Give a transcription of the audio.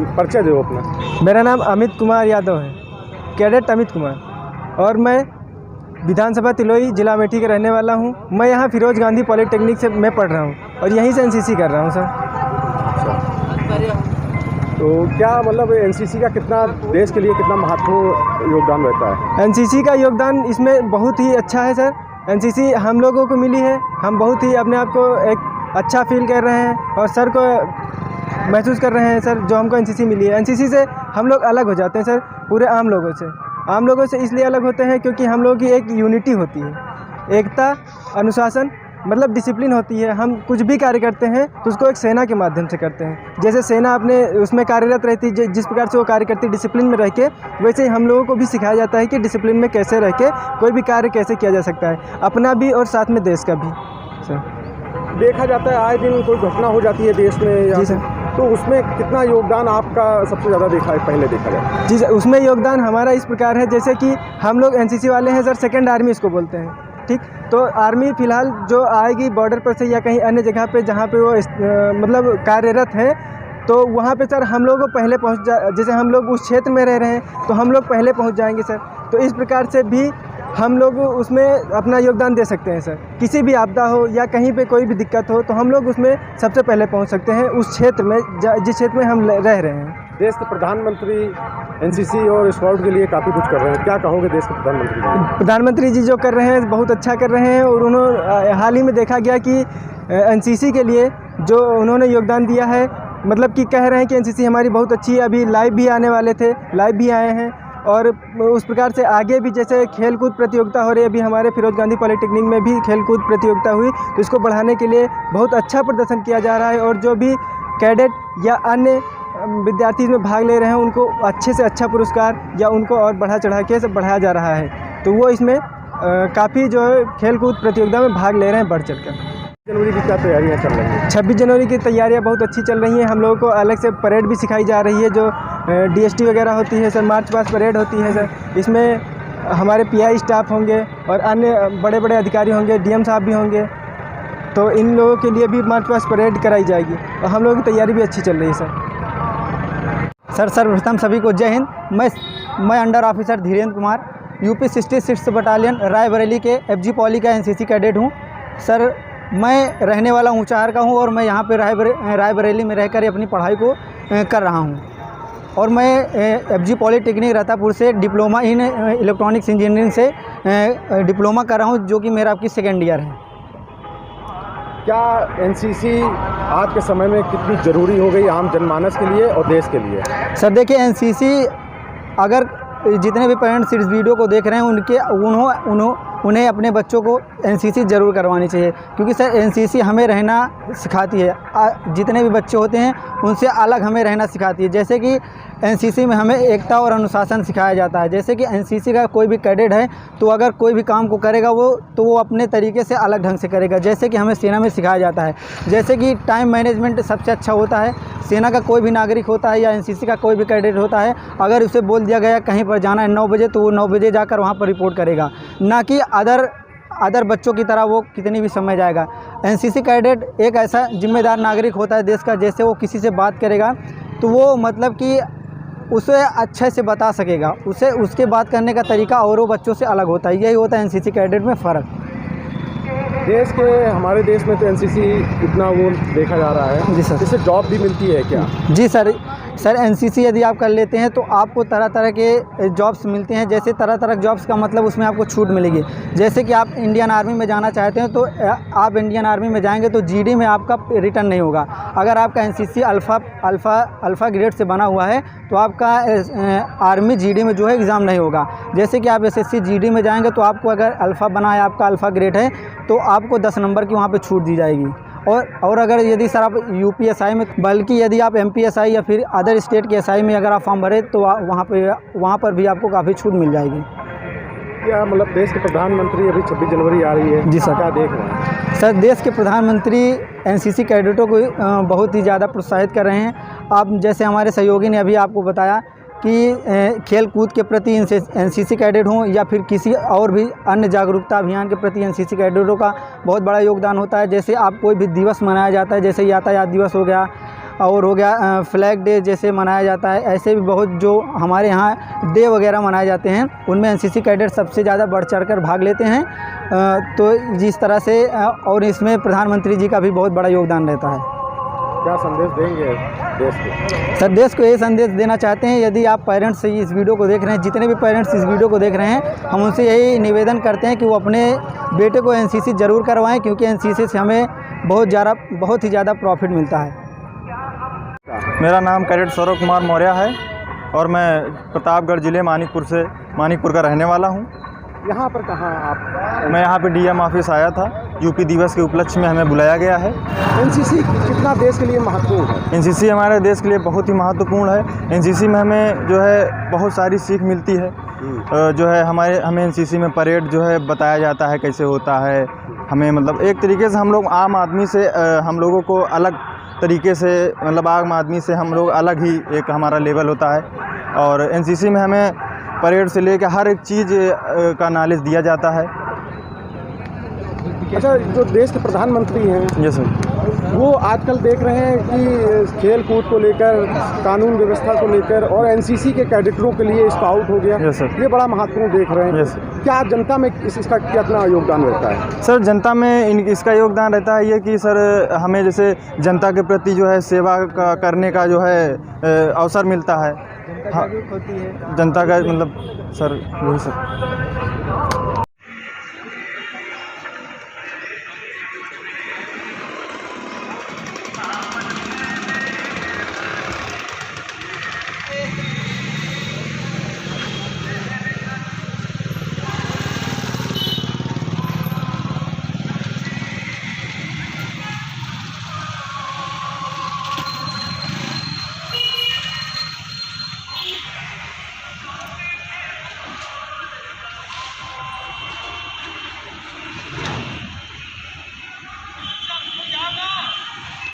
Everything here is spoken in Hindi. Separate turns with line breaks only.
परिचय दो अपना।
मेरा नाम अमित कुमार यादव है, कैडेट अमित कुमार, और मैं विधानसभा तिलोई जिला अमेठी का रहने वाला हूँ। मैं यहाँ फिरोज गांधी पॉलिटेक्निक से मैं पढ़ रहा हूँ और यहीं से एनसीसी कर रहा हूँ सर।
तो क्या मतलब एनसीसी का कितना देश के लिए कितना महत्वपूर्ण योगदान रहता है?
एनसीसी का योगदान इसमें बहुत ही अच्छा है सर। एनसीसी हम लोगों को मिली है, हम बहुत ही अपने आप को एक अच्छा फील कर रहे हैं और सर को महसूस कर रहे हैं सर जो हमको एनसीसी मिली है। एनसीसी से हम लोग अलग हो जाते हैं सर पूरे आम लोगों से। आम लोगों से इसलिए अलग होते हैं क्योंकि हम लोगों की एक यूनिटी होती है, एकता, अनुशासन, मतलब डिसिप्लिन होती है। हम कुछ भी कार्य करते हैं तो उसको एक सेना के माध्यम से करते हैं। जैसे सेना अपने उसमें कार्यरत रहती है, जिस प्रकार से वो कार्य करती है डिसिप्लिन में रह के, वैसे ही हम लोगों को भी सिखाया जाता है कि डिसिप्लिन में कैसे रह के कोई भी कार्य कैसे किया जा सकता है, अपना भी और साथ में देश का भी। सर
देखा जाता है आए दिन कोई घटना हो जाती है देश में,
जी सर,
तो उसमें कितना योगदान आपका सबसे ज़्यादा देखा है पहले देखा जाए?
जी सर, उसमें योगदान हमारा इस प्रकार है जैसे कि हम लोग एनसीसी वाले हैं सर, सेकेंड आर्मी इसको बोलते हैं, ठीक। तो आर्मी फ़िलहाल जो आएगी बॉर्डर पर से या कहीं अन्य जगह पे जहाँ पे वो मतलब कार्यरत है, तो वहाँ पे सर हम लोगों को पहले जैसे हम लोग उस क्षेत्र में रह रहे हैं तो हम लोग पहले पहुँच जाएंगे सर। तो इस प्रकार से भी हम लोग उसमें अपना योगदान दे सकते हैं सर। किसी भी आपदा हो या कहीं पे कोई भी दिक्कत हो तो हम लोग उसमें सबसे पहले पहुंच सकते हैं उस क्षेत्र में जिस क्षेत्र में हम रह रहे हैं।
देश के प्रधानमंत्री एनसीसी और स्काउट के लिए काफ़ी कुछ कर रहे हैं, क्या कहोगे देश के प्रधानमंत्री के?
प्रधानमंत्री जी जो कर रहे हैं बहुत अच्छा कर रहे हैं और उन्होंने हाल ही में देखा गया कि एनसीसी के लिए जो उन्होंने योगदान दिया है, मतलब कि कह रहे हैं कि एनसीसी हमारी बहुत अच्छी है। अभी लाइव भी आने वाले थे, लाइव भी आए हैं और उस प्रकार से आगे भी जैसे खेल कूद प्रतियोगिता हो रही है, अभी हमारे फिरोज गांधी पॉलिटेक्निक में भी खेल कूद प्रतियोगिता हुई, तो इसको बढ़ाने के लिए बहुत अच्छा प्रदर्शन किया जा रहा है और जो भी कैडेट या अन्य विद्यार्थी इसमें भाग ले रहे हैं उनको अच्छे से अच्छा पुरस्कार या उनको और बढ़ा चढ़ा के सब बढ़ाया जा रहा है। तो वो इसमें काफ़ी जो है खेल कूद प्रतियोगिता में भाग ले रहे हैं बढ़ चढ़ कर।
जनवरी की क्या तैयारियां चल रही हैं?
26 जनवरी की तैयारियां बहुत अच्छी चल रही हैं। हम लोगों को अलग से परेड भी सिखाई जा रही है, जो डीएसटी वगैरह होती है सर, मार्च पास्ट परेड होती है सर। इसमें हमारे पीआई स्टाफ होंगे और अन्य बड़े बड़े अधिकारी होंगे, डीएम साहब भी होंगे, तो इन लोगों के लिए भी मार्च पास्ट परेड कराई जाएगी और हम लोगों की तैयारी भी अच्छी चल रही है सर।
सर्वप्रथम सभी को जय हिंद। मैं under officer Dhirendra Kumar, UP 66 battalion Raebareli के एफजी पॉली का एनसीसी कैडेट हूँ। सर मैं रहने वाला ऊंचाहार का हूँ और मैं यहाँ पे रायबरेली में रहकर अपनी पढ़ाई को कर रहा हूँ और मैं एफजी पॉलीटेक्निक रहतापुर से डिप्लोमा इन इलेक्ट्रॉनिक्स इंजीनियरिंग से डिप्लोमा कर रहा हूँ, जो कि मेरा आपकी सेकेंड ईयर है।
क्या एनसीसी आज के समय में कितनी ज़रूरी हो गई आम जनमानस के लिए और देश के लिए?
सर देखिए, एनसीसी अगर जितने भी पेरेंट्स इस वीडियो को देख रहे हैं उन्हें अपने बच्चों को एनसीसी ज़रूर करवानी चाहिए, क्योंकि सर एनसीसी हमें रहना सिखाती है। जितने भी बच्चे होते हैं उनसे अलग हमें रहना सिखाती है। जैसे कि एनसीसी में हमें एकता और अनुशासन सिखाया जाता है। जैसे कि एनसीसी का कोई भी कैडेट है तो अगर कोई भी काम को करेगा वो अपने तरीके से अलग ढंग से करेगा। जैसे कि हमें सेना में सिखाया जाता है, जैसे कि टाइम मैनेजमेंट सबसे अच्छा होता है। सेना का कोई भी नागरिक होता है या एनसीसी का कोई भी कैडेट होता है, अगर उसे बोल दिया गया कहीं पर जाना है 9 बजे, तो वो 9 बजे जाकर वहाँ पर रिपोर्ट करेगा, ना कि अदर बच्चों की तरह वो कितनी भी समय जाएगा। एनसीसी कैडेट एक ऐसा जिम्मेदार नागरिक होता है देश का, जैसे वो किसी से बात करेगा तो वो मतलब कि उसे अच्छे से बता सकेगा, उसके बात करने का तरीका और वो बच्चों से अलग होता है। यही होता है एनसीसी कैडेट में फ़र्क।
हमारे देश में तो एनसीसी इतना वो देखा जा रहा है।
जी सर।
इससे जॉब भी मिलती है क्या?
जी सर, एनसीसी यदि आप कर लेते हैं तो आपको तरह तरह के जॉब्स मिलते हैं। जैसे तरह तरह के जॉब्स का मतलब उसमें आपको छूट मिलेगी। जैसे कि आप इंडियन आर्मी में जाना चाहते हैं तो आप इंडियन आर्मी में जाएंगे तो जीडी में आपका रिटर्न नहीं होगा। अगर आपका एनसीसी अल्फ़ा ग्रेड से बना हुआ है तो आपका आर्मी जीडी में जो है एग्ज़ाम नहीं होगा। जैसे कि आप एसएससी जीडी में जाएंगे तो आपको अगर अल्फ़ा बना है, आपका अल्फ़ा ग्रेड है, तो आपको 10 नंबर की वहाँ पे छूट दी जाएगी। और अगर यदि सर आप यूपीएसआई में, बल्कि यदि आप एमपीएसआई या फिर अदर स्टेट के एसआई में अगर आप फॉर्म भरें तो वहाँ पर भी आपको काफ़ी छूट मिल जाएगी।
क्या मतलब देश के प्रधानमंत्री अभी 26 जनवरी आ रही है
जी सर।
क्या देख रहे हैं?
सर देश के प्रधानमंत्री एनसीसी कैडेटों को बहुत ही ज़्यादा प्रोत्साहित कर रहे हैं। आप जैसे हमारे सहयोगी ने अभी आपको बताया कि खेल कूद के प्रति एनसीसी कैडेट हों या फिर किसी और भी अन्य जागरूकता अभियान के प्रति एनसीसी कैडेटों का बहुत बड़ा योगदान होता है। जैसे आप कोई भी दिवस मनाया जाता है, जैसे यातायात दिवस हो गया और हो गया फ्लैग डे जैसे मनाया जाता है, ऐसे भी बहुत जो हमारे यहाँ डे वगैरह मनाए जाते हैं उनमें एनसीसी कैडेट सबसे ज़्यादा बढ़ चढ़कर भाग लेते हैं। तो जिस तरह से और इसमें प्रधानमंत्री जी का भी बहुत बड़ा योगदान रहता है।
क्या संदेश देंगे देश को?
सर देश को ये संदेश देना चाहते हैं, यदि आप पेरेंट्स इस वीडियो को देख रहे हैं, जितने भी पेरेंट्स इस वीडियो को देख रहे हैं, हम उनसे यही निवेदन करते हैं कि वो अपने बेटे को एनसीसी ज़रूर करवाएं, क्योंकि एनसीसी से हमें बहुत ही ज़्यादा प्रॉफिट मिलता है।
मेरा नाम कैडेट सौरभ कुमार मौर्य है और मैं प्रतापगढ़ ज़िले मानिकपुर का रहने वाला हूँ।
यहाँ पर कहाँ आप?
मैं यहाँ पे डीएम ऑफिस आया था। यूपी दिवस के उपलक्ष्य में हमें बुलाया गया है।
एनसीसी कितना देश के लिए महत्वपूर्ण है?
एनसीसी हमारे देश के लिए बहुत ही महत्वपूर्ण है। एनसीसी में हमें जो है बहुत सारी सीख मिलती है। जो है हमें एनसीसी में परेड जो है बताया जाता है कैसे होता है। हमें मतलब एक तरीके से हम लोग आम आदमी से हम लोगों को अलग तरीके से मतलब आम आदमी से हम लोग अलग ही एक हमारा लेवल होता है। और एनसीसी में हमें परेड से लेकर हर एक चीज़ का नॉलेज दिया जाता है।
अच्छा, जो देश के प्रधानमंत्री हैं
यस सर,
वो आजकल देख रहे हैं कि खेल कूद को लेकर, कानून व्यवस्था को लेकर और एनसीसी के कैडेटरों के लिए स्काउट हो गया,
यस सर,
ये बड़ा महत्वपूर्ण देख रहे हैं।
यस।
क्या जनता में इसका कितना योगदान रहता है?
सर जनता में इसका योगदान रहता है ये कि सर हमें जैसे जनता के प्रति जो है सेवा करने का जो है अवसर मिलता है। हाँ, जनता का मतलब सर यही सर।